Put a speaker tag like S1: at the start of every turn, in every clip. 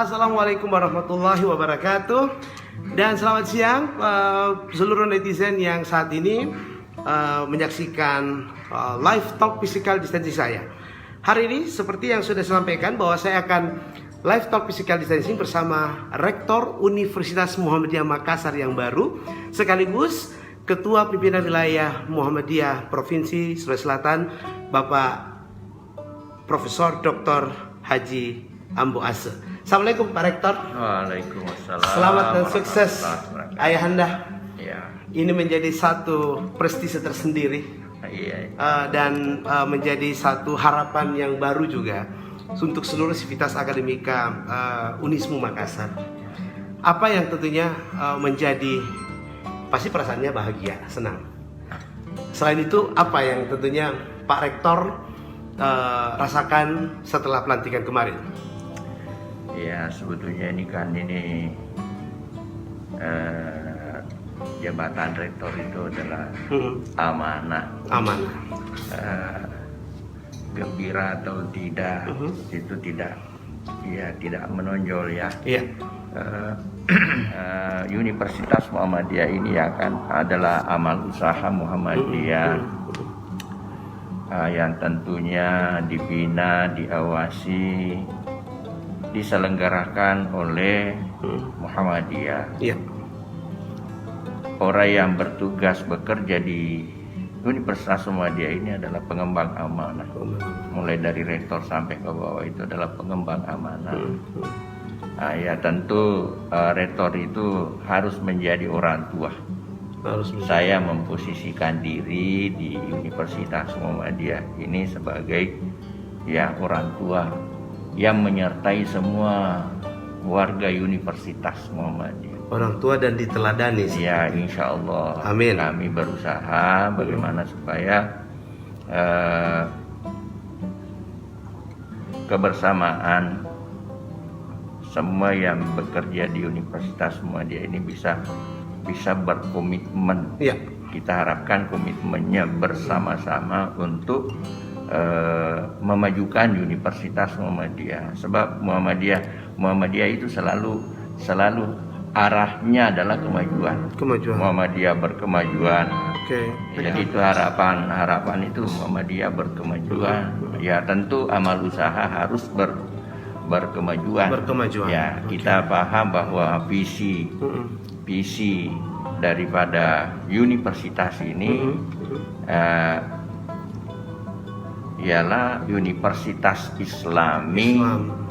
S1: Assalamualaikum warahmatullahi wabarakatuh. Dan selamat siang seluruh netizen yang saat ini menyaksikan live talk physical distancing saya. Hari ini seperti yang sudah saya sampaikan bahwa saya akan live talk physical distancing bersama Rektor Universitas Muhammadiyah Makassar yang baru, sekaligus Ketua Pimpinan Wilayah Muhammadiyah Provinsi Sulawesi Selatan, Bapak Profesor Dr. Haji Ambo Ase. Assalamualaikum Pak Rektor.
S2: Waalaikumsalam.
S1: Selamat dan sukses Ayahanda.
S2: Ya.
S1: Ini menjadi satu prestise tersendiri.
S2: Iya.
S1: Dan menjadi satu harapan yang baru juga untuk seluruh sivitas akademika Unismu Makassar. Apa yang tentunya menjadi pasti perasaannya bahagia, senang. Selain itu, apa yang tentunya Pak Rektor rasakan setelah pelantikan kemarin?
S2: Ya, sebetulnya ini jabatan rektor itu adalah amanah.
S1: Amanah.
S2: Gembira atau tidak, itu tidak menonjol ya.
S1: Iya.
S2: Universitas Muhammadiyah ini adalah amal usaha Muhammadiyah yang tentunya dibina, diawasi, diselenggarakan oleh Muhammadiyah.
S1: Iya.
S2: Orang yang bertugas bekerja di Universitas Muhammadiyah ini adalah pengembang amanah. Mulai dari rektor sampai ke bawah itu adalah pengembang amanah. Ya tentu rektor itu harus menjadi orang tua. Saya memposisikan diri di Universitas Muhammadiyah ini sebagai orang tua yang menyertai semua warga Universitas Muhammadiyah.
S1: Orang tua dan diteladani.
S2: Ya, insya Allah.
S1: Amin.
S2: Kami berusaha bagaimana supaya kebersamaan semua yang bekerja di Universitas Muhammadiyah ini bisa berkomitmen.
S1: Ya.
S2: Kita harapkan komitmennya bersama-sama untuk memajukan Universitas Muhammadiyah. Sebab Muhammadiyah itu selalu arahnya adalah kemajuan. Muhammadiyah berkemajuan.
S1: Oke.
S2: Jadi itu harapan itu Muhammadiyah berkemajuan. Ya tentu amal usaha harus berkemajuan. Ya, kita paham bahwa visi daripada universitas ini ialah universitas Islami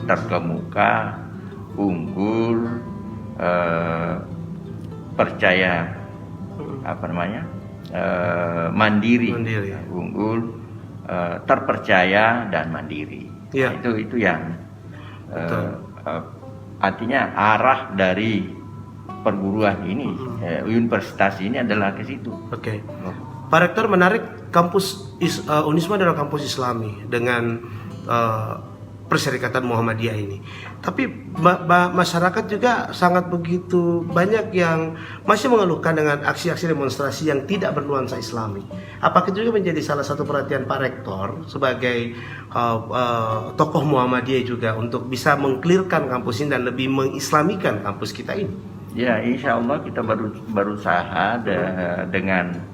S2: terkemuka, unggul, percaya mandiri, unggul, terpercaya dan mandiri.
S1: Ya.
S2: Itu yang artinya arah dari perguruan ini, universitas ini adalah ke situ.
S1: Oke. Pak Rektor, menarik, kampus Unisma adalah kampus Islami dengan Perserikatan Muhammadiyah ini. Tapi masyarakat juga sangat begitu banyak yang masih mengeluhkan dengan aksi-aksi demonstrasi yang tidak bernuansa Islami. Apakah itu juga menjadi salah satu perhatian Pak Rektor sebagai tokoh Muhammadiyah juga untuk bisa mengklirkan kampus ini dan lebih mengislamikan kampus kita ini?
S2: Ya, insya Allah kita berusaha dengan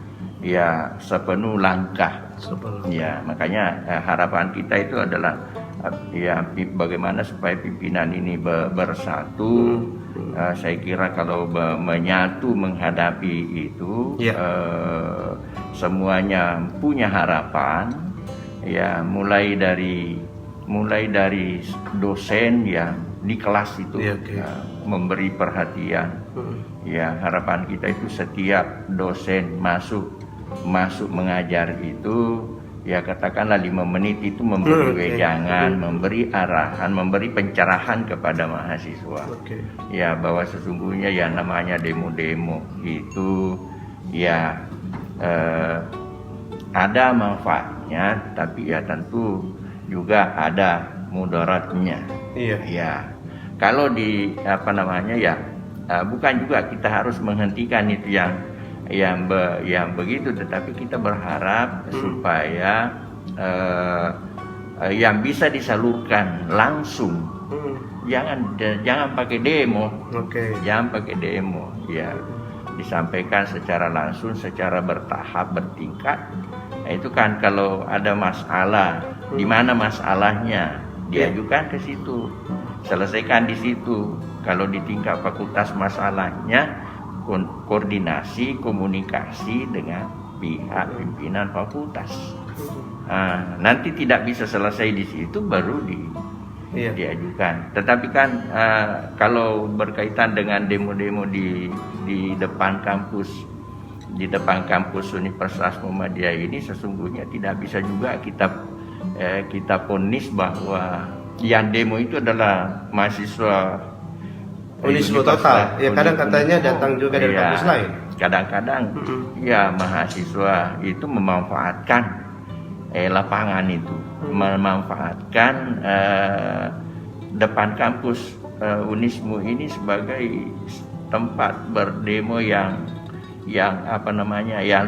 S2: sepenuh langkah. Ya, makanya harapan kita itu adalah bagaimana supaya pimpinan ini bersatu. Saya kira kalau menyatu menghadapi itu, semuanya punya harapan. Ya, mulai dari dosen di kelas itu memberi perhatian. Ya, harapan kita itu setiap dosen masuk mengajar itu, katakanlah 5 menit itu memberi wejangan, memberi arahan, memberi pencerahan kepada mahasiswa. Ya, bahwa sesungguhnya namanya demo-demo itu ada manfaatnya, tapi tentu juga ada mudaratnya. Ya, kalau bukan juga kita harus menghentikan itu yang begitu, tetapi kita berharap supaya yang bisa disalurkan langsung jangan pakai demo.
S1: Oke.
S2: Jangan pakai demo, ya. Disampaikan secara langsung, secara bertahap, bertingkat. Nah, itu kan kalau ada masalah, di mana masalahnya, diajukan ke situ, selesaikan di situ. Kalau di tingkat fakultas masalahnya, koordinasi, komunikasi dengan pihak pimpinan fakultas. Nanti tidak bisa selesai di situ, baru diajukan. Tetapi kan kalau berkaitan dengan demo-demo di depan kampus, Universitas Muhammadiyah ini, sesungguhnya tidak bisa juga kita vonis bahwa yang demo itu adalah mahasiswa
S1: Unisme total. Ya, kadang katanya datang juga dari kampus lain.
S2: Kadang-kadang ya mahasiswa itu memanfaatkan lapangan itu, memanfaatkan depan kampus Unismu ini sebagai tempat berdemo yang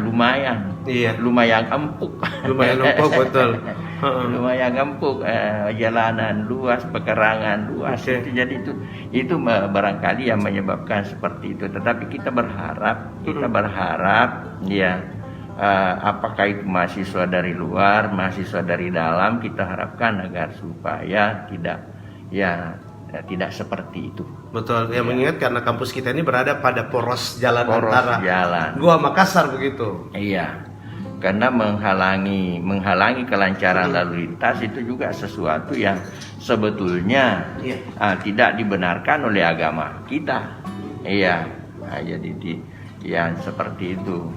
S2: lumayan empuk.
S1: Betul.
S2: Lumayan empuk, jalanan luas, pekarangan luas. Jadi itu barangkali yang menyebabkan seperti itu. Tetapi kita berharap ya, apakah itu mahasiswa dari luar, mahasiswa dari dalam, kita harapkan agar supaya tidak seperti itu.
S1: Betul, ya, mengingat karena kampus kita ini berada pada poros jalan antara Gua Makassar begitu.
S2: Iya, karena menghalangi kelancaran lalu lintas itu juga sesuatu yang sebetulnya tidak dibenarkan oleh agama kita. Iya, jadi yang seperti itu.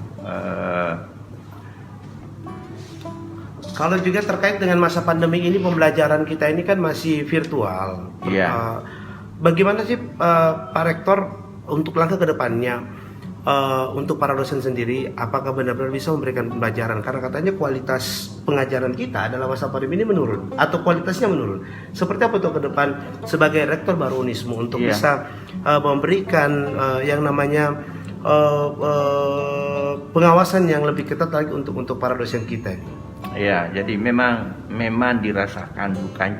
S1: Kalau juga terkait dengan masa pandemi ini, pembelajaran kita ini kan masih virtual.
S2: Iya.
S1: Bagaimana sih Pak Rektor untuk langkah ke depannya untuk para dosen sendiri, apakah benar-benar bisa memberikan pembelajaran? Karena katanya kualitas pengajaran kita dalam masa pandemi ini menurun atau kualitasnya menurun. Seperti apa untuk ke depan sebagai Rektor baru Unismu untuk bisa memberikan yang namanya pengawasan yang lebih ketat lagi untuk para dosen kita?
S2: Ya, jadi memang dirasakan bukan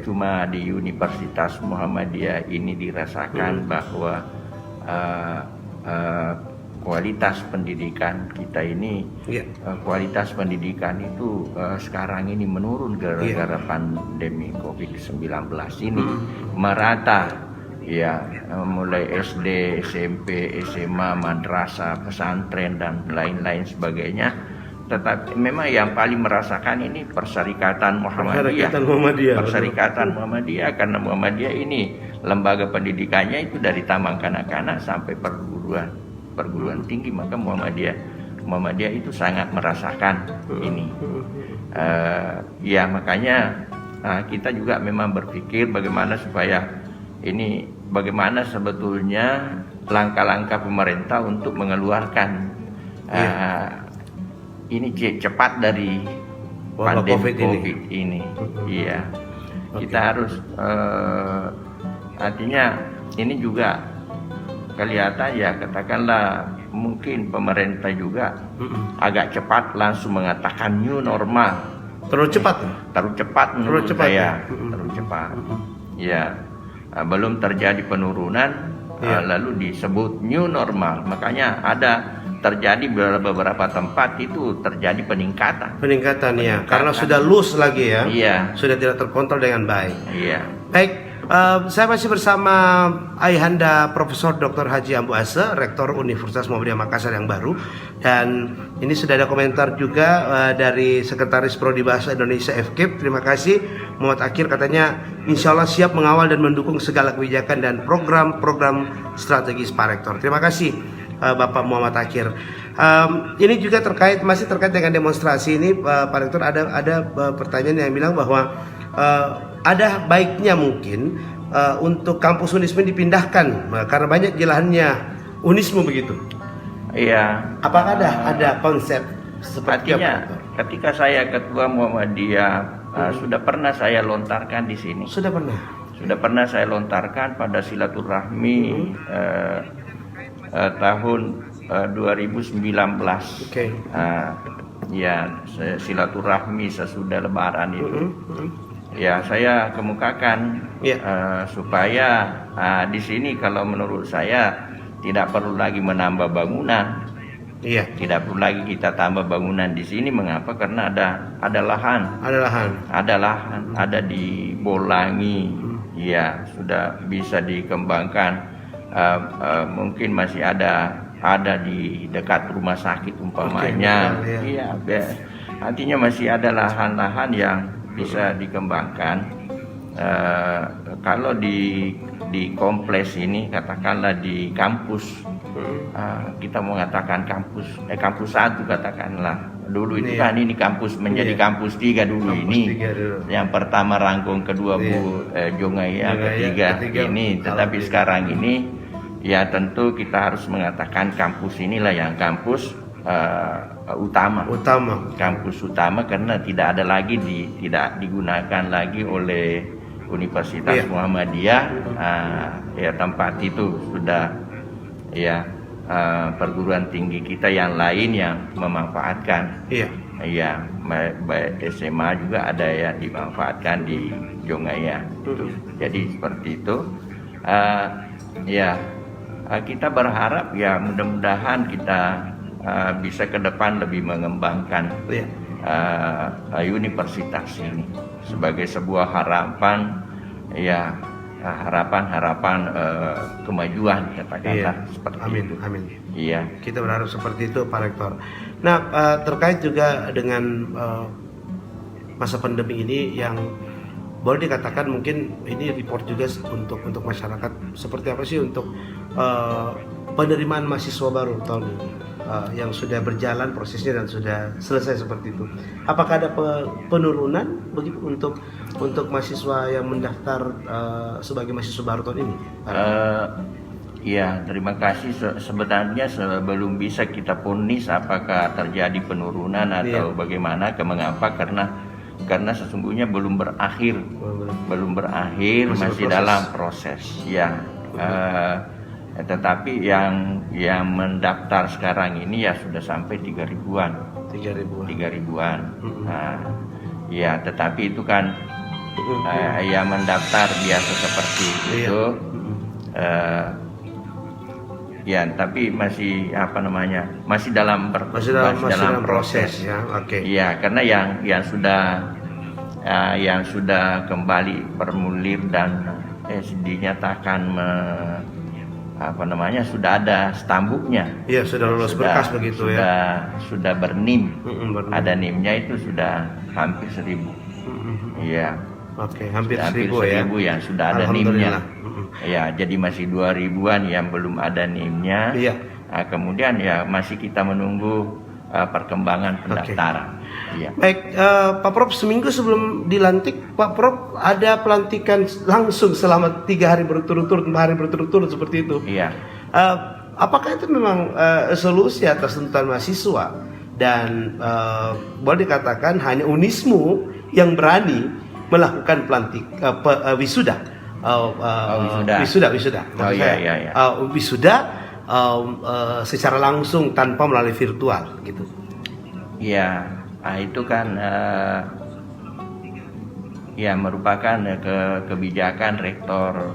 S2: cuma di Universitas Muhammadiyah ini dirasakan bahwa kualitas pendidikan kita ini, kualitas pendidikan itu sekarang ini menurun gara-gara pandemi COVID-19 ini. Merata ya, mulai SD, SMP, SMA, madrasah, pesantren dan lain-lain sebagainya. Tetapi memang yang paling merasakan ini Perserikatan Muhammadiyah. Perserikatan Muhammadiyah, karena Muhammadiyah ini lembaga pendidikannya itu dari taman kanak-kanak sampai perguruan tinggi, maka Muhammadiyah itu sangat merasakan ini. Ya, makanya kita juga memang berpikir bagaimana sebetulnya langkah-langkah pemerintah untuk mengeluarkan ini cepat dari pandemi COVID ini. Iya, kita harus artinya ini juga kelihatan ya, katakanlah mungkin pemerintah juga agak cepat langsung mengatakan new normal. Terlalu cepat menurut saya. Terlalu cepat. Ya, belum terjadi penurunan lalu disebut new normal. Makanya terjadi beberapa tempat itu terjadi peningkatan ya, karena sudah loose lagi ya, sudah tidak terkontrol dengan baik. Baik, saya masih bersama Ayahanda Profesor Dr. Haji Ambu Ase, Rektor Universitas Muhammadiyah Makassar yang baru, dan ini sudah ada komentar juga dari Sekretaris Prodi Bahasa Indonesia FKIP. Terima kasih Muhammad Akir, katanya insya Allah siap mengawal dan mendukung segala kebijakan dan program-program strategis Pak Rektor. Terima kasih Bapak Muhammad Akir. Ini juga masih terkait dengan demonstrasi ini, Pak Rektor, ada pertanyaan yang bilang bahwa ada baiknya mungkin untuk kampus Unismu dipindahkan karena banyak jelahannya Unismu begitu. Iya. Apakah ada konsep seperti artinya, apa? Ketika saya ketua Muhammadiyah sudah pernah saya lontarkan di sini. Sudah pernah saya lontarkan pada silaturahmi tahun 2019. Ya, silaturahmi sesudah Lebaran itu. ya saya kemukakan
S1: Ya.
S2: supaya di sini kalau menurut saya tidak perlu lagi menambah bangunan.
S1: Iya.
S2: Tidak perlu lagi kita tambah bangunan di sini. Mengapa? Karena ada lahan.
S1: Ada lahan.
S2: Ada lahan, ada di Bolangi, ya sudah bisa dikembangkan. Mungkin masih ada di dekat rumah sakit umpamanya.
S1: Oke,
S2: Iya, artinya masih ada lahan-lahan yang bisa dikembangkan. Kalau di kompleks ini, katakanlah di kampus, kita mengatakan kampus 1 katakanlah. Dulu itu
S1: Iya.
S2: kan ini kampus menjadi
S1: Iya.
S2: kampus 3 dulu.
S1: Kampus
S2: Ini
S1: 3 dulu.
S2: yang pertama Rangkong, kedua
S1: Iya.
S2: Bu Jongaya,
S1: Jongaya,
S2: ketiga ini. Tetapi
S1: Alhamdulillah.
S2: sekarang ini ya tentu kita harus mengatakan kampus inilah yang kampus utama. Kampus utama karena tidak ada lagi tidak digunakan lagi oleh Universitas
S1: Iya.
S2: Muhammadiyah. Ya tempat itu sudah ya perguruan tinggi kita yang lain yang memanfaatkan.
S1: Iya.
S2: Ya, baik SMA juga ada yang dimanfaatkan di Jongaya. Jadi seperti itu. Kita berharap ya mudah-mudahan kita bisa ke depan lebih mengembangkan
S1: Iya.
S2: universitas ini sebagai sebuah harapan, ya harapan kemajuan katakanlah seperti
S1: Amin.
S2: itu.
S1: Amin.
S2: Iya.
S1: Kita berharap seperti itu, Pak Rektor. Nah, terkait juga dengan masa pandemi ini yang boleh dikatakan mungkin ini report juga untuk masyarakat, seperti apa sih untuk penerimaan mahasiswa baru tahun ini yang sudah berjalan prosesnya dan sudah selesai seperti itu. Apakah ada penurunan begitu untuk mahasiswa yang mendaftar sebagai mahasiswa baru tahun ini?
S2: Ya, terima kasih. Sebenarnya sebelum bisa kita vonis apakah terjadi penurunan atau bagaimana, mengapa? Karena sesungguhnya belum berakhir, masih dalam proses. Ya, tetapi yang mendaftar sekarang ini ya sudah sampai 3.000-an. 3.000-an. Ya, tetapi itu kan yang mendaftar biasa seperti itu. Ya, tapi masih masih dalam proses.
S1: Ya, oke.
S2: Ya, karena yang sudah kembali bermulir dan dinyatakan sudah ada stambuknya.
S1: Iya, sudah lulus berkas begitu ya.
S2: Sudah bernim. Ada NIM-nya itu sudah hampir 1.000. Iya.
S1: Oke, hampir
S2: 1.000
S1: ya.
S2: yang sudah ada NIM-nya. Ya, jadi masih 2.000-an yang belum ada NIM-nya.
S1: Iya.
S2: Kemudian ya masih kita menunggu perkembangan pendaftaran. Iya.
S1: Baik, Pak Prof, seminggu sebelum dilantik, Pak Prof ada pelantikan langsung selama 3 hari berturut-turut, 4 hari berturut-turut seperti itu.
S2: Iya.
S1: Apakah itu memang solusi atas tuntutan mahasiswa dan boleh dikatakan hanya Unismu yang berani melakukan wisuda? Wisuda. Wisuda secara langsung tanpa melalui virtual gitu.
S2: Iya, itu kan ya merupakan kebijakan rektor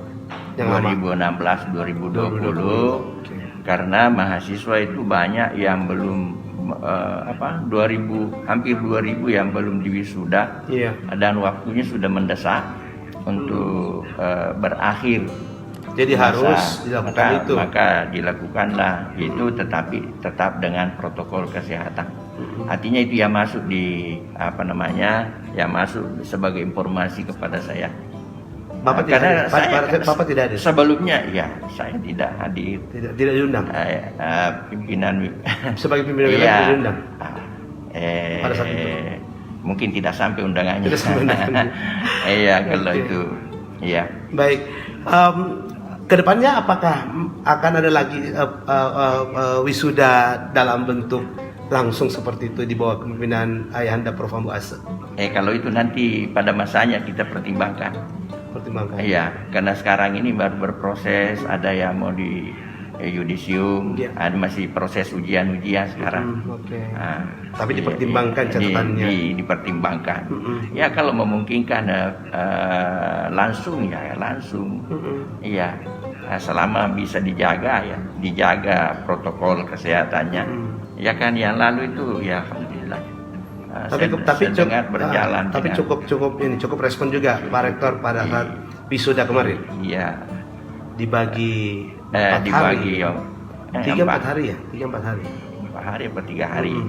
S2: 2016-2020 karena mahasiswa itu banyak yang belum hampir 2.000 yang belum diwisuda.
S1: Iya.
S2: Dan waktunya sudah mendesak untuk berakhir.
S1: Jadi harus dilakukan itu.
S2: Maka dilakukanlah itu, tetapi tetap dengan protokol kesehatan. Artinya itu yang masuk yang masuk sebagai informasi kepada saya.
S1: Bapak tidak hadir.
S2: Sebelumnya ya saya tidak hadir.
S1: Tidak diundang.
S2: Pimpinan
S1: sebagai pimpinan wilayah tidak diundang. Pada saat itu.
S2: Mungkin tidak sampai undangannya.
S1: Tidak sampai undangannya.
S2: Iya, kalau itu. Iya.
S1: Baik. Kedepannya apakah akan ada lagi wisuda dalam bentuk langsung seperti itu di bawah kepemimpinan Ayahanda Prof. Ambu Ase?
S2: Kalau itu nanti pada masanya kita pertimbangkan.
S1: Pertimbangkan.
S2: Iya, karena sekarang ini baru berproses, ada yang mau yudisium,
S1: Iya.
S2: ada masih proses ujian sekarang.
S1: Oke.
S2: Nah,
S1: Tapi dipertimbangkan catatannya.
S2: dipertimbangkan. Ya kalau memungkinkan langsung ya langsung. Iya. Nah, selama bisa dijaga protokol kesehatannya. Ya kan yang lalu itu ya alhamdulillah.
S1: Tapi
S2: dengar berjalan.
S1: Tapi cukup respon juga Pak Rektor pada saat wisuda kemarin.
S2: Iya.
S1: Dibagi 4
S2: dibagi
S1: hari. 3-4 hari ya? 3-4 hari.
S2: 4 hari atau 3 hari.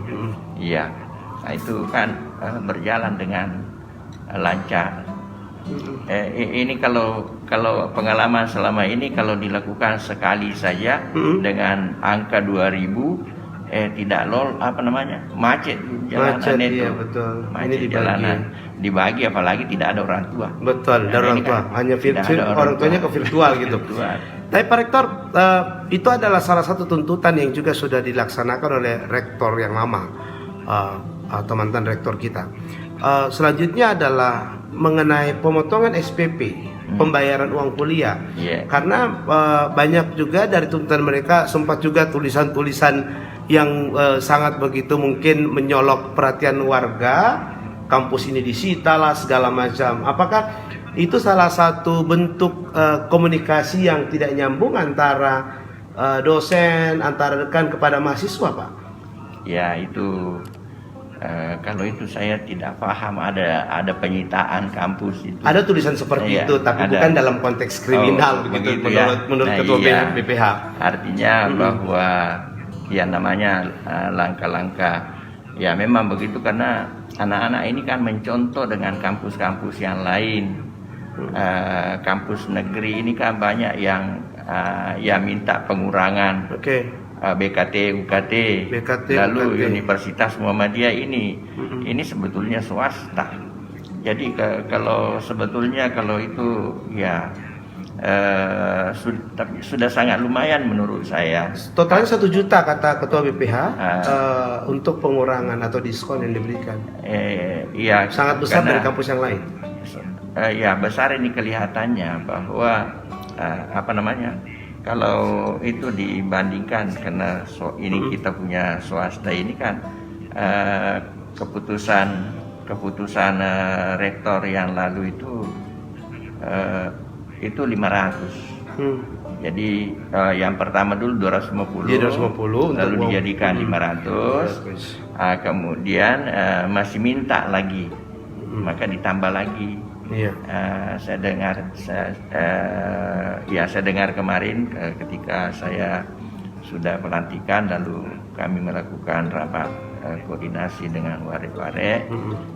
S2: Iya. Nah itu kan berjalan dengan lancar. Ini kalau pengalaman selama ini kalau dilakukan sekali saja dengan angka 2000 tidak macet jalanan itu.
S1: Iya betul.
S2: Macet
S1: Ini
S2: dibagi apalagi tidak ada orang tua.
S1: Betul, ada orang tua.
S2: Kan
S1: Hanya orang tuanya ke virtual gitu. Tapi Pak Rektor, itu adalah salah satu tuntutan yang juga sudah dilaksanakan oleh rektor yang lama atau mantan rektor kita. Selanjutnya adalah mengenai pemotongan SPP, pembayaran uang kuliah. Karena banyak juga dari tuntutan mereka sempat juga tulisan-tulisan yang sangat begitu mungkin menyolok perhatian warga, kampus ini disita lah segala macam. Apakah itu salah satu bentuk komunikasi yang tidak nyambung antara dosen, antara rekan kepada mahasiswa, Pak?
S2: Ya itu kalau itu saya tidak paham, ada penyitaan kampus itu.
S1: Ada tulisan seperti itu, tapi bukan dalam konteks kriminal begitu menurut Ketua BPH.
S2: Artinya bahwa ya namanya langkah-langkah ya memang begitu, karena anak-anak ini kan mencontoh dengan kampus-kampus yang lain. Kampus negeri ini kan banyak yang minta pengurangan. BKT, UKT, lalu UKT. Universitas Muhammadiyah ini sebetulnya swasta. Jadi kalau itu ya sudah sangat lumayan menurut saya.
S1: Totalnya 1 juta kata Ketua BPH untuk pengurangan atau diskon yang diberikan.
S2: Iya,
S1: sangat besar dari kampus yang lain.
S2: Ya besar ini kelihatannya bahwa kalau itu dibandingkan, karena ini kita punya swasta ini kan keputusan rektor yang lalu itu 500. Jadi yang pertama dulu 250, lalu dijadikan 500. Kemudian masih minta lagi, maka ditambah lagi. Saya dengar kemarin ketika saya sudah pelantikan, lalu kami melakukan rapat koordinasi dengan warik-warik.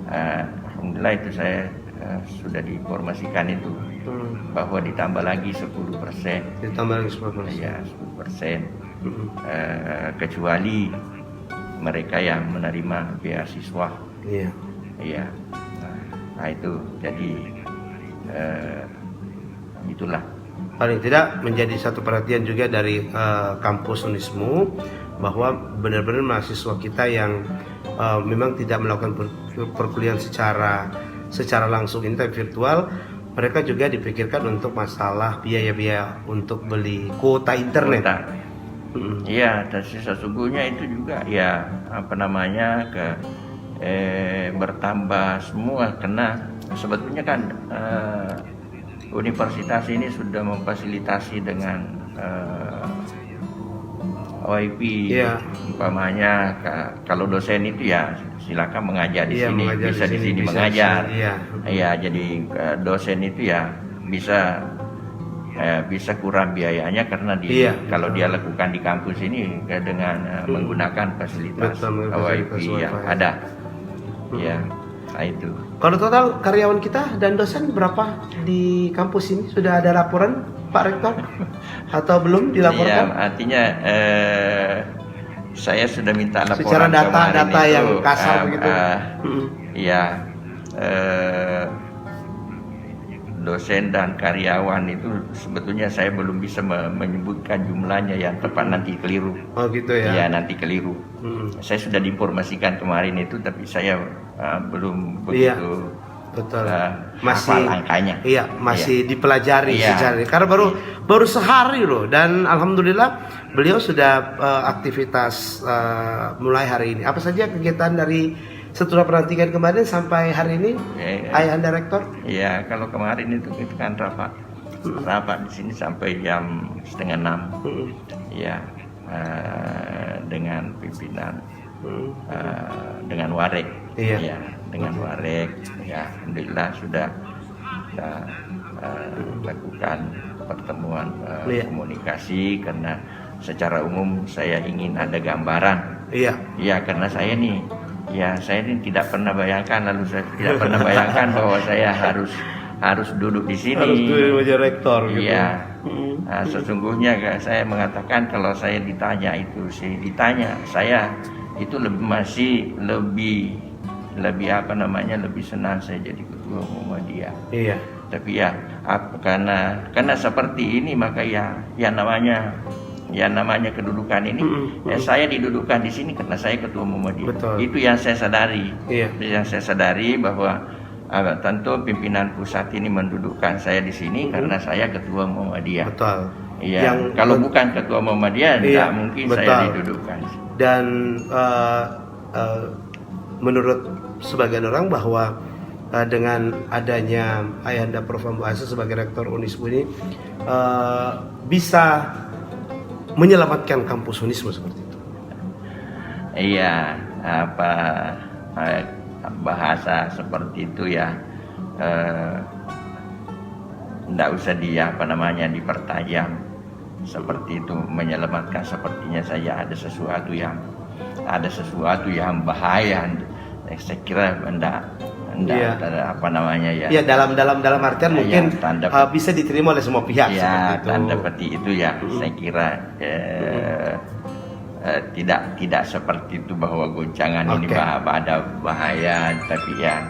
S2: Alhamdulillah itu saya sudah diinformasikan itu bahwa ditambah lagi 10%.
S1: Ditambah lagi 10%.
S2: Ya, 10%. Kecuali mereka yang menerima beasiswa. Iya. Nah itu jadi itulah.
S1: Paling tidak menjadi satu perhatian juga dari kampus Unismu bahwa benar-benar mahasiswa kita yang memang tidak melakukan perkuliahan secara langsung ini tapi virtual, mereka juga dipikirkan untuk masalah biaya-biaya untuk beli kuota internet.
S2: Iya, dan sesungguhnya itu juga ya bertambah semua, karena sebetulnya kan universitas ini sudah memfasilitasi dengan WiFi. Umpamanya kalau dosen itu ya silakan mengajar di sini, bisa di sini mengajar. Jadi dosen itu ya bisa kurang biayanya karena kalau dia lakukan di kampus ini dengan menggunakan fasilitas WiFi yang ada. Ya, nah itu.
S1: Kalau total karyawan kita dan dosen berapa di kampus ini? Sudah ada laporan Pak Rektor atau belum dilaporkan?
S2: Ya, artinya saya sudah minta laporan
S1: secara data yang kasar begitu.
S2: Dosen dan karyawan itu sebetulnya saya belum bisa menyebutkan jumlahnya, yang tepat nanti keliru.
S1: Oh gitu ya?
S2: Ya nanti keliru. Saya sudah diinformasikan kemarin itu, tapi saya belum begitu
S1: Betul.
S2: Hafal angkanya.
S1: Iya, masih dipelajari
S2: Iya.
S1: sejarah. Karena baru sehari loh, dan alhamdulillah beliau sudah aktivitas mulai hari ini. Apa saja kegiatan dari setelah pelantikan kemarin sampai hari ini, Ayahanda Rektor?
S2: Iya, kalau kemarin itu kan rapat di sini sampai jam 5:30. Ya, dengan pimpinan, dengan Warek.
S1: Iya.
S2: Ya, dengan Warek. Ya, alhamdulillah sudah lakukan pertemuan
S1: Iya.
S2: komunikasi, karena secara umum saya ingin ada gambaran.
S1: Iya.
S2: Ya, karena saya ini tidak pernah bayangkan, lalu saya tidak pernah bayangkan bahwa saya harus duduk di sini.
S1: Harus duduk menjadi rektor gitu.
S2: Iya. Nah, sesungguhnya saya mengatakan kalau saya ditanya, saya itu masih lebih lebih senang saya jadi ketua Muhammadiyah.
S1: Iya.
S2: Tapi ya karena seperti ini, maka ya namanya kedudukan ini, saya didudukan di sini karena saya ketua Muhammadiyah.
S1: Betul.
S2: Itu yang saya sadari.
S1: Iya.
S2: Yang saya sadari bahwa tentu pimpinan pusat ini mendudukkan saya di sini karena saya ketua Muhammadiyah.
S1: Betul.
S2: Iya. Kalau bukan ketua Muhammadiyah,
S1: Iya,
S2: tidak mungkin
S1: betul.
S2: saya didudukkan.
S1: Dan menurut sebagian orang bahwa dengan adanya Ayahanda Prof. Ambu Asa sebagai rektor Unismu ini bisa menyelamatkan kampus Unismu seperti itu.
S2: Iya, bahasa seperti itu ya, tidak usah dipertajam seperti itu, menyelamatkan. Sepertinya saya ada sesuatu yang bahaya. Saya kira enggak
S1: Iya.
S2: ya.
S1: Ya, dalam artian mungkin bisa diterima oleh semua pihak.
S2: Ya,
S1: seperti itu.
S2: tanda seperti itu ya. Saya kira tidak seperti itu bahwa goncangan ini ada bahaya, tapi ya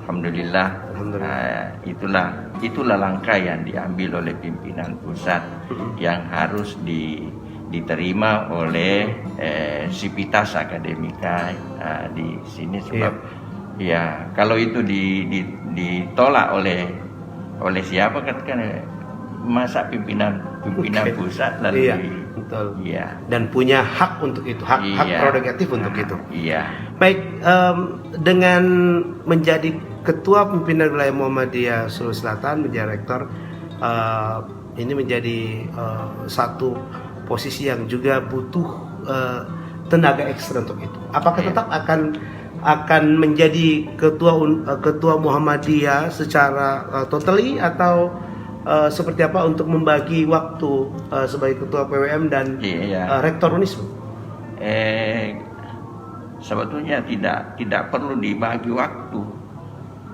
S2: alhamdulillah, itulah langkah yang diambil oleh pimpinan pusat yang harus diterima oleh sivitas akademika di sini, sebab ya kalau itu ditolak oleh siapa kan masa pimpinan pusat lalu
S1: betul.
S2: Iya.
S1: Dan punya hak untuk itu, hak prerogatif untuk itu.
S2: Iya.
S1: Baik, dengan menjadi ketua pimpinan wilayah Muhammadiyah Sulawesi Selatan, menjadi rektor, ini menjadi satu posisi yang juga butuh tenaga ekstra untuk itu. Apakah tetap akan menjadi ketua Muhammadiyah secara totally, atau seperti apa untuk membagi waktu sebagai ketua PWM dan rektor Unismu?
S2: Sebetulnya tidak perlu dibagi waktu.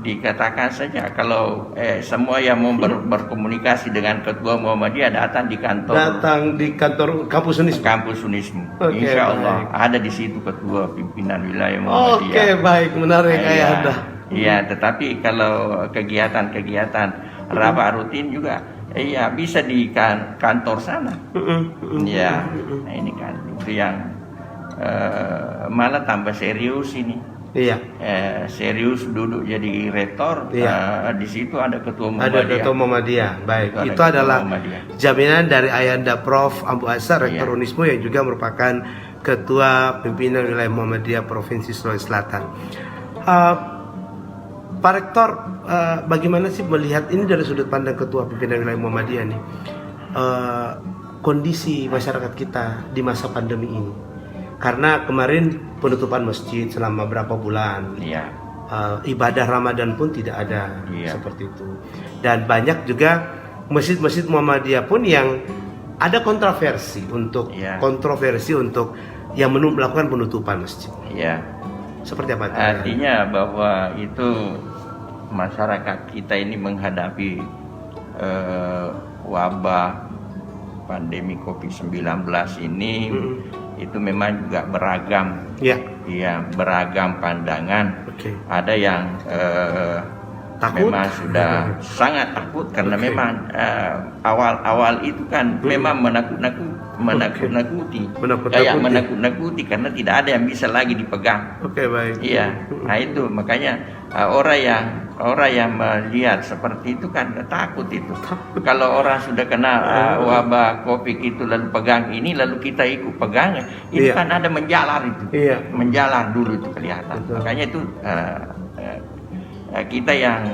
S2: Dikatakan saja kalau semua yang mau berkomunikasi dengan ketua Muhammadiyah datang di kantor kampus Unismu. Insya Allah ada di situ ketua pimpinan wilayah Muhammadiyah.
S1: Baik, menarik Ayahanda.
S2: Iya, tetapi kalau kegiatan rapat rutin juga bisa di kantor sana. Ya, nah ini kan itu yang malah tambah serius ini.
S1: Iya.
S2: Serius duduk jadi rektor. Di situ ada ketua Muhammadiyah.
S1: Ada ketua Muhammadiyah. Baik, itu adalah jaminan dari Ayahanda Prof. Ambu Asa, rektor Unismu, yang juga merupakan ketua pimpinan wilayah Muhammadiyah Provinsi Sulawesi Selatan. Pak Rektor, bagaimana sih melihat ini dari sudut pandang ketua pimpinan wilayah Muhammadiyah nih, kondisi masyarakat kita di masa pandemi ini? Karena kemarin penutupan masjid selama berapa bulan, ibadah Ramadan pun tidak ada, seperti itu. Dan banyak juga masjid-masjid Muhammadiyah pun yang ada kontroversi untuk yang melakukan penutupan masjid. Seperti apa?
S2: Artinya bahwa itu masyarakat kita ini menghadapi wabah pandemi COVID-19 ini, itu memang juga beragam. Beragam pandangan. Ada yang
S1: takut?
S2: Memang sudah sangat takut karena memang awal itu kan memang menakut-nakuti. Kayak menakut-nakuti karena tidak ada yang bisa lagi dipegang.
S1: Baik.
S2: Iya. Nah itu makanya orang yang melihat seperti itu kan takut itu. Kalau orang sudah kena wabah COVID itu lalu pegang ini lalu kita ikut pegang, ini kan ada menjalar itu, menjalar dulu itu kelihatan. Betul. Makanya itu kita yang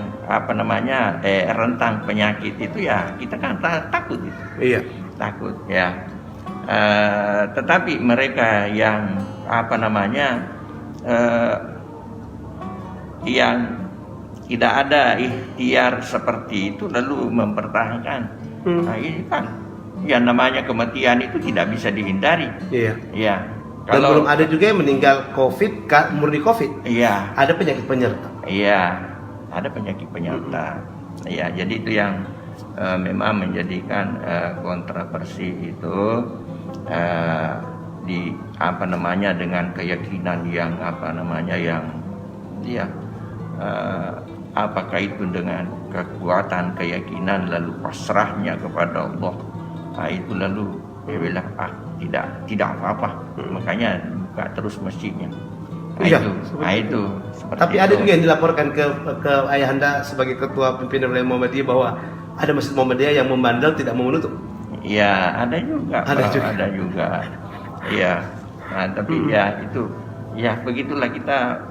S2: rentang penyakit itu ya kita kan takut itu. Iya. Takut ya. Tetapi mereka yang yang tidak ada ikhtiar seperti itu lalu mempertahankan. Nah, ini kan yang namanya kematian itu tidak bisa dihindari. Iya. Ya.
S1: Dan belum ada juga yang meninggal COVID, murni COVID. Iya. Ada penyakit penyerta.
S2: Iya. Ada penyakit penyerta. Ya, jadi itu yang memang menjadikan kontroversi itu dengan keyakinan yang apakah itu dengan kekuatan keyakinan lalu pasrahnya kepada Allah. Nah, itu lalu dia bilang tidak apa-apa. Makanya buka terus masjidnya. Itu.
S1: Tapi ada juga yang dilaporkan ke ayahanda sebagai ketua pimpinan wilayah Muhammadiyah bahwa ada masjid Muhammadiyah yang membandel tidak mau menutup.
S2: Ya, ada juga. Iya. Nah, tapi ya itu, ya begitulah kita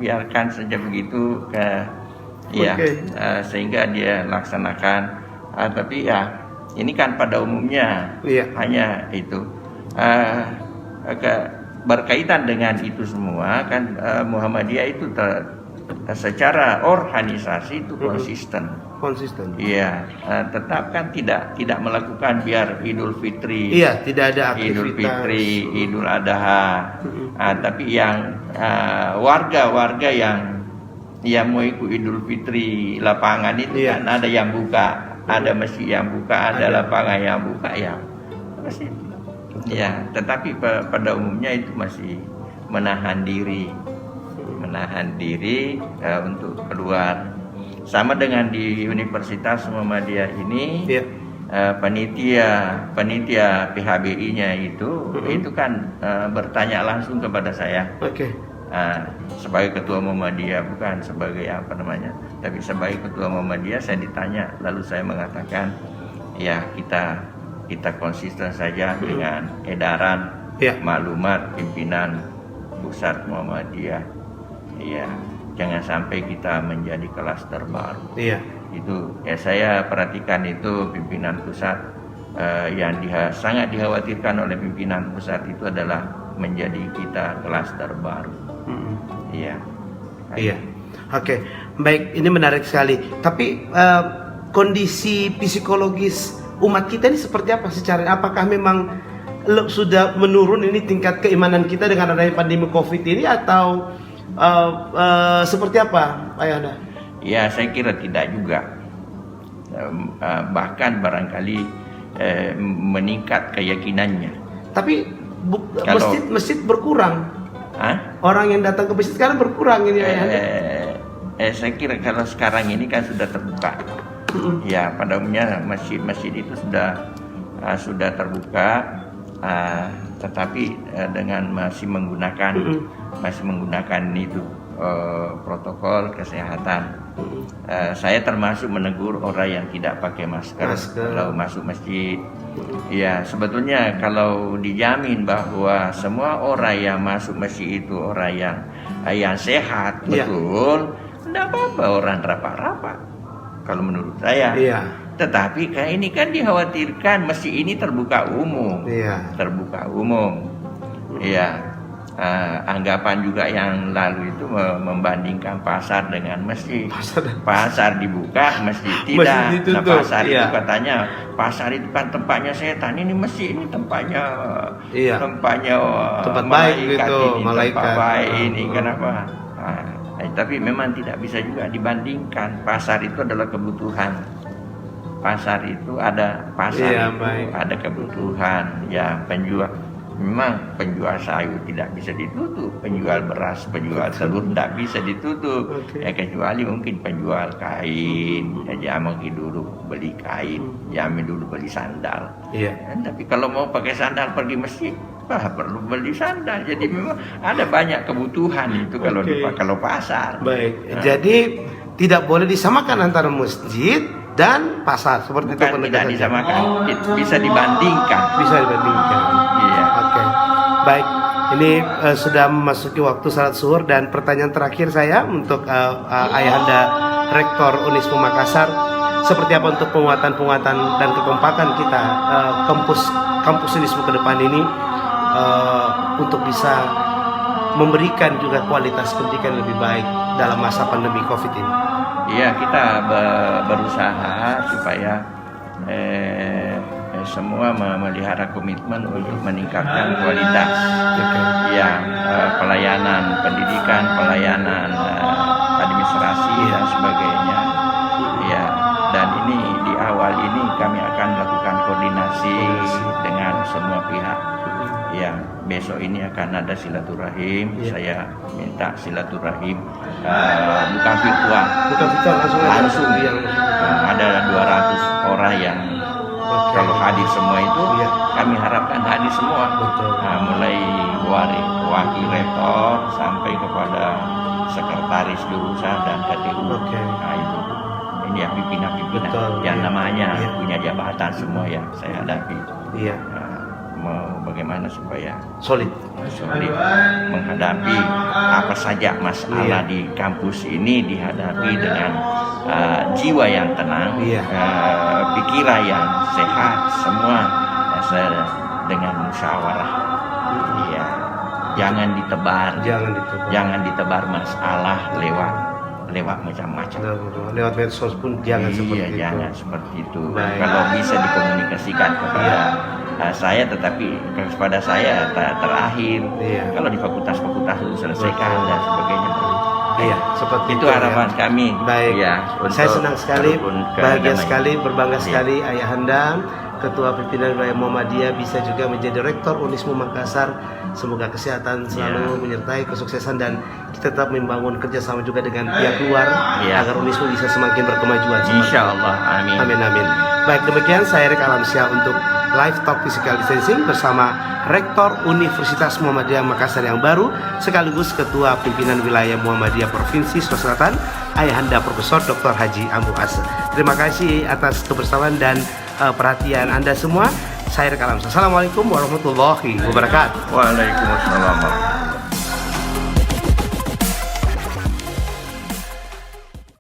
S2: biarkan saja begitu sehingga dia laksanakan. Tapi ya ini kan pada umumnya hanya itu. Berkaitan dengan itu semua kan Muhammadiyah itu secara organisasi itu konsisten. Iya, tetap kan tidak melakukan biar Idul Fitri.
S1: Iya, tidak ada aktivitas.
S2: Idul Fitri, Idul Adha. Tapi yang warga yang mau ikut Idul Fitri lapangan itu kan ada yang buka, ada masjid yang buka, ada lapangan yang buka ya. Masih. Ya, tetapi pada umumnya itu masih menahan diri untuk keluar. Sama dengan di Universitas Muhammadiyah ini, panitia PHBI-nya itu kan bertanya langsung kepada saya. Sebagai ketua Muhammadiyah, bukan sebagai tapi sebagai ketua Muhammadiyah saya ditanya, lalu saya mengatakan ya kita konsisten saja dengan edaran maklumat pimpinan pusat Muhammadiyah. Iya, jangan sampai kita menjadi klaster baru. Iya. Itu ya saya perhatikan itu pimpinan pusat yang sangat dikhawatirkan oleh pimpinan pusat itu adalah menjadi kita klaster baru. Iya.
S1: Iya. Oke, baik, ini menarik sekali. Tapi kondisi psikologis umat kita ini seperti apa secara, apakah memang sudah menurun ini tingkat keimanan kita dengan adanya pandemi COVID ini atau seperti apa, Pak Ayahanda?
S2: Ya, saya kira tidak juga. Bahkan barangkali meningkat keyakinannya.
S1: Tapi masjid berkurang. Orang yang datang ke masjid sekarang berkurang ini, Ayahanda.
S2: Saya kira kalau sekarang ini kan sudah terbuka. Ya, pada umumnya masjid-masjid itu sudah terbuka, tetapi dengan masih menggunakan itu protokol kesehatan. Saya termasuk menegur orang yang tidak pakai masker kalau masuk masjid. Ya, sebetulnya kalau dijamin bahwa semua orang yang masuk masjid itu orang yang sehat, betul, tidak apa-apa orang rapat-rapat. Kalau menurut saya, tetapi ini kan dikhawatirkan masjid ini terbuka umum, anggapan juga yang lalu itu membandingkan pasar dengan masjid. Pasar dibuka, masjid tidak. Nah, pasar itu katanya pasar itu kan tempatnya setan, ini masjid ini tempatnya
S1: tempat baik gitu, malaikat.
S2: Tempat baik ini kenapa? Tapi memang tidak bisa juga dibandingkan. Pasar itu adalah kebutuhan. Pasar itu ada ada kebutuhan. Ya, memang penjual sayur tidak bisa ditutup, penjual beras, penjual telur tidak bisa ditutup. Ya, kecuali mungkin penjual kain. Ya, mungkin dulu beli kain, ya dulu beli sandal. Tapi kalau mau pakai sandal pergi masjid, perlu beli sandal. Jadi memang ada banyak kebutuhan itu kalau pasar.
S1: Baik. Jadi tidak boleh disamakan antara masjid dan pasar seperti itu.
S2: Bukan tidak disamakan, bisa dibandingkan.
S1: Bisa dibandingkan.
S2: Iya.
S1: Oke. Baik. Ini sudah memasuki waktu salat zuhur dan pertanyaan terakhir saya untuk Ayahanda Rektor Unismu Makassar, seperti apa untuk penguatan dan kekompakan kita kampus Unismu ke depan ini untuk bisa memberikan juga kualitas pendidikan yang lebih baik dalam masa pandemi COVID ini.
S2: Iya, kita berusaha supaya semua memelihara komitmen untuk meningkatkan kualitas pelayanan pendidikan, pelayanan administrasi dan sebagainya. Ya, dan ini di awal ini kami akan lakukan koordinasi dengan semua pihak. Ya, besok ini akan ada silaturahim. Saya minta silaturahim bukan virtual langsung. Ada 200 orang yang kalau hadir semua itu kami harapkan hadir semua. Mulai wakil rektor sampai kepada sekretaris jurusan dan KTU. Nah, itu ini ya pimpinan yang namanya punya jabatan semua yang saya hadapi. Mau bagaimana supaya solid menghadapi apa saja masalah di kampus ini dihadapi dengan jiwa yang tenang, pikiran yang sehat, semua dengan musyawarah. Jangan ditebar masalah lewat macam-macam.
S1: Lewat medsos pun jangan seperti itu.
S2: Jangan seperti itu. Kalau bisa dikomunikasikan kepada saya, tetapi kepada saya terakhir. Kalau di fakultas-fakultas itu selesaikan dan sebagainya.
S1: Seperti
S2: itu harapan kami.
S1: Baik. Saya senang sekali, bahagia sekali, berbangga sekali Ayahanda Ketua Pimpinan Wilayah Muhammadiyah bisa juga menjadi Rektor Unismu Makassar. Semoga kesehatan selalu menyertai kesuksesan dan kita tetap membangun kerjasama juga dengan pihak luar agar Unismu bisa semakin berkemajuan.
S2: Insya Allah, amin.
S1: Amin. Baik, demikian saya Erik Alamsyah untuk Live Talk Physical Distancing bersama Rektor Universitas Muhammadiyah Makassar yang baru sekaligus Ketua Pimpinan Wilayah Muhammadiyah Provinsi Sulawesi Selatan, Ayahanda Profesor Dr. Haji Ambu Ase. Terima kasih atas kebersamaan dan perhatian Anda semua. Saya Erik Alamsyah. Assalamualaikum warahmatullahi wabarakatuh.
S2: Waalaikumsalam.